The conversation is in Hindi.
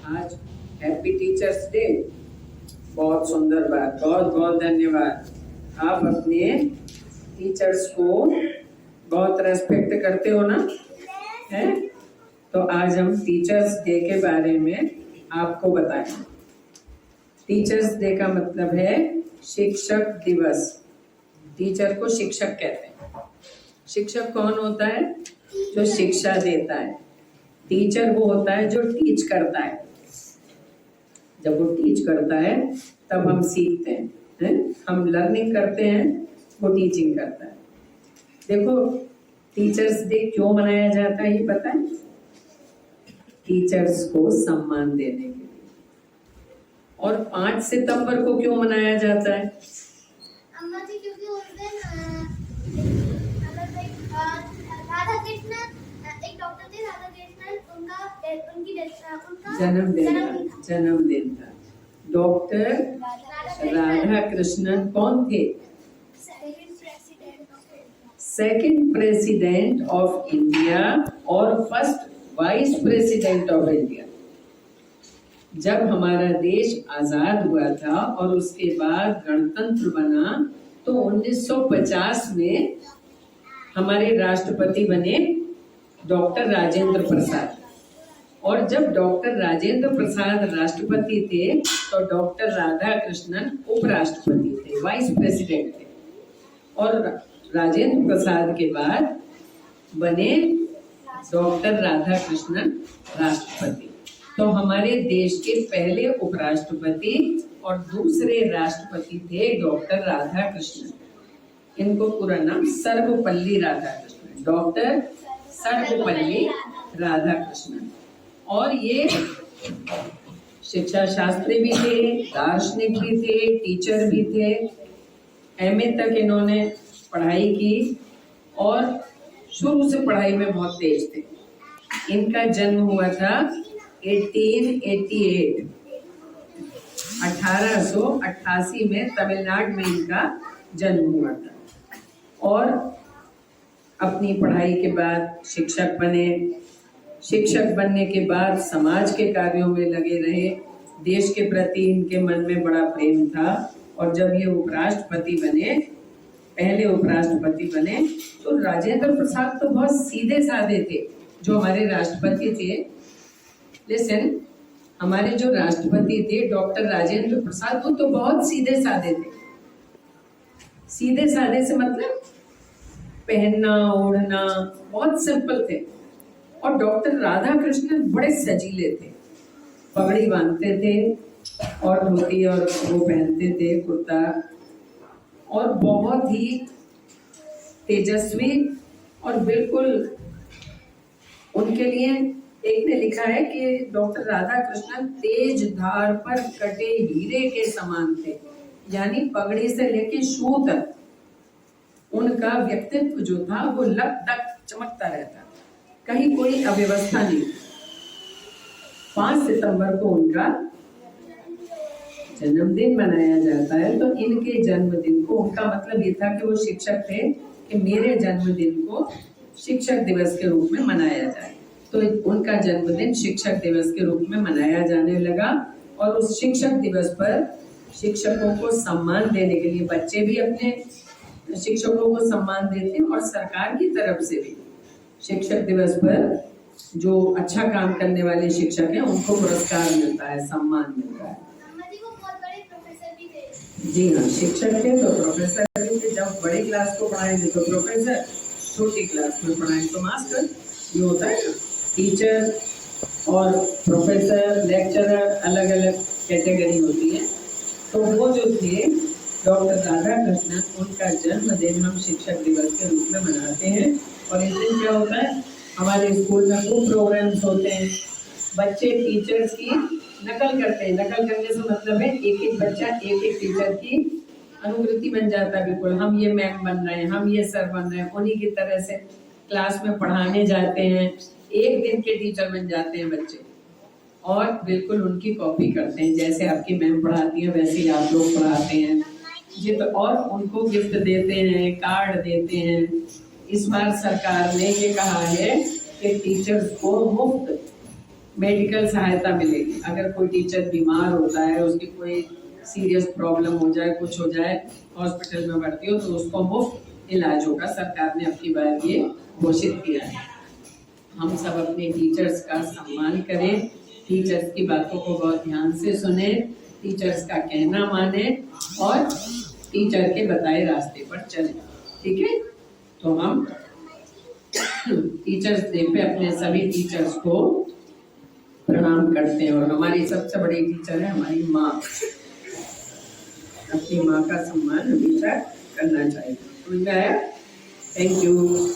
आज हैप्पी टीचर्स डे। बहुत सुंदर बात, बहुत बहुत धन्यवाद। आप अपने टीचर्स को बहुत रेस्पेक्ट करते हो ना, है? तो आज हम टीचर्स डे के बारे में आपको बताएं। टीचर्स डे का मतलब है शिक्षक दिवस। टीचर को शिक्षक कहते हैं। शिक्षक कौन होता है? जो शिक्षा देता है। टीचर वो होता है जो टीच करता है। जब वो टीच करता है तब हम सीखते हैं, हम लर्निंग करते हैं, वो टीचिंग करता है। देखो, टीचर्स डे क्यों मनाया जाता है ये पता है? टीचर्स को सम्मान देने के लिए। और 5 सितंबर को क्यों मनाया जाता है? अम्मा जी, क्योंकि उस दिन राधा कृष्ण, एक डॉक्टर थे राधा कृष्णन, उनका जन्मदिन था। डॉक्टर राधा कृष्णन कौन थे? सेकंड प्रेसिडेंट ऑफ इंडिया और first vice president of India. जब हमारा देश आजाद हुआ था और उसके बाद गणतंत्र बना तो 1950 में हमारे राष्ट्रपति बने डॉक्टर राजेंद्र प्रसाद। और जब डॉक्टर राजेंद्र प्रसाद राष्ट्रपति थे तो डॉक्टर राधा कृष्णन उपराष्ट्रपति थे, वाइस प्रेसिडेंट थे। और राजेंद्र प्रसाद के बाद बने डॉक्टर राधा कृष्णन राष्ट्रपति। तो हमारे देश के पहले उपराष्ट्रपति और दूसरे राष्ट्रपति थे डॉक्टर राधा कृष्णन। इनको पूरा नाम सर्वपल्ली राधाकृष्णन, डॉक्टर सर्वपल्ली राधाकृष्णन। और ये शिक्षा शास्त्री भी थे, दार्शनिक भी थे, टीचर भी थे। एमए तक इन्होंने पढ़ाई की और शुरू से पढ़ाई में बहुत तेज थे। इनका जन्म हुआ था 1888 1888 में तमिलनाडु में इनका जन्म हुआ था। और अपनी पढ़ाई के बाद शिक्षक बने। शिक्षक बनने के बाद समाज के कार्यों में लगे रहे। देश के प्रति इनके मन में बड़ा प्रेम था। और जब ये उपराष्ट्रपति बने, पहले उपराष्ट्रपति बने, तो राजेंद्र प्रसाद तो बहुत सीधे साधे थे। जो हमारे राष्ट्रपति थे, लेकिन हमारे जो राष्ट्रपति थे डॉक्टर राजेंद्र प्रसाद, वो तो बहुत सीधे साधे थे। सीधे साधे से मतलब पहनना ओढ़ना बहुत सिंपल थे। और डॉक्टर राधा कृष्णन बड़े सजीले थे, पगड़ी बांधते थे और धोती और वो पहनते थे, कुर्ता, और बहुत ही तेजस्वी। और बिल्कुल उनके लिए एक ने लिखा है कि डॉक्टर राधा कृष्णन तेज धार पर कटे हीरे के समान थे। यानी पगड़ी से लेके शू तक उनका व्यक्तित्व जो था वो लब तक चमकता रहता, कहीं कोई अव्यवस्था नहीं। 5 सितंबर को उनका जन्मदिन मनाया जाता है। तो इनके जन्मदिन को, उनका मतलब ये था कि वो शिक्षक थे, कि मेरे जन्मदिन को शिक्षक दिवस के रूप में मनाया जाए। तो उनका जन्मदिन शिक्षक दिवस के रूप में मनाया जाने लगा। और उस शिक्षक दिवस पर शिक्षकों को सम्मान देने के लिए बच्चे भी अपने शिक्षकों को सम्मान देते हैं, और सरकार की तरफ से भी शिक्षक दिवस पर जो अच्छा काम करने वाले शिक्षक हैं उनको पुरस्कार मिलता है, सम्मान मिलता है। जी हाँ, शिक्षक थे तो प्रोफेसर भी थे। जब बड़े क्लास को पढ़ाएंगे तो प्रोफेसर, छोटी क्लास में पढ़ाएंगे तो मास्टर। ये होता है ना, टीचर और प्रोफेसर, लेक्चरर, अलग अलग कैटेगरी होती है। तो वो जो थे डॉक्टर राधा कृष्णन, उनका जन्मदिन हम शिक्षक दिवस के रूप में मनाते हैं। और इस दिन क्या होता है, हमारे स्कूल में खूब प्रोग्राम्स होते हैं। बच्चे टीचर्स की नकल करते हैं। नकल करने से मतलब है एक एक बच्चा एक एक टीचर की अनुकृति बन जाता है। बिल्कुल हम ये मैम बन रहे हैं, हम ये सर बन रहे हैं, उन्हीं की तरह से क्लास में पढ़ाने जाते हैं। एक दिन के टीचर बन जाते हैं बच्चे और बिल्कुल उनकी कॉपी करते हैं। जैसे आपकी मैम पढ़ाती है वैसे ही आप लोग पढ़ाते हैं जी। तो और उनको गिफ्ट देते हैं, कार्ड देते हैं। इस बार सरकार ने ये कहा है कि टीचर्स को मुफ्त मेडिकल सहायता मिलेगी। अगर कोई टीचर बीमार होता है, उसकी कोई सीरियस प्रॉब्लम हो जाए, कुछ हो जाए, हॉस्पिटल में भर्ती हो, तो उसको मुफ्त इलाज होगा। सरकार ने अपनी बार ये घोषित किया है। हम सब अपने टीचर्स का सम्मान करें, टीचर्स की बातों को बहुत ध्यान से सुने, टीचर्स का कहना माने और टीचर के बताए रास्ते पर चले। ठीक है, तो हम टीचर्स डे पे अपने सभी टीचर्स को प्रणाम करते हैं। और हमारी सबसे बड़ी टीचर है हमारी माँ। अपनी माँ का सम्मान हमेशा करना चाहिए। समझ में आया? Thank you.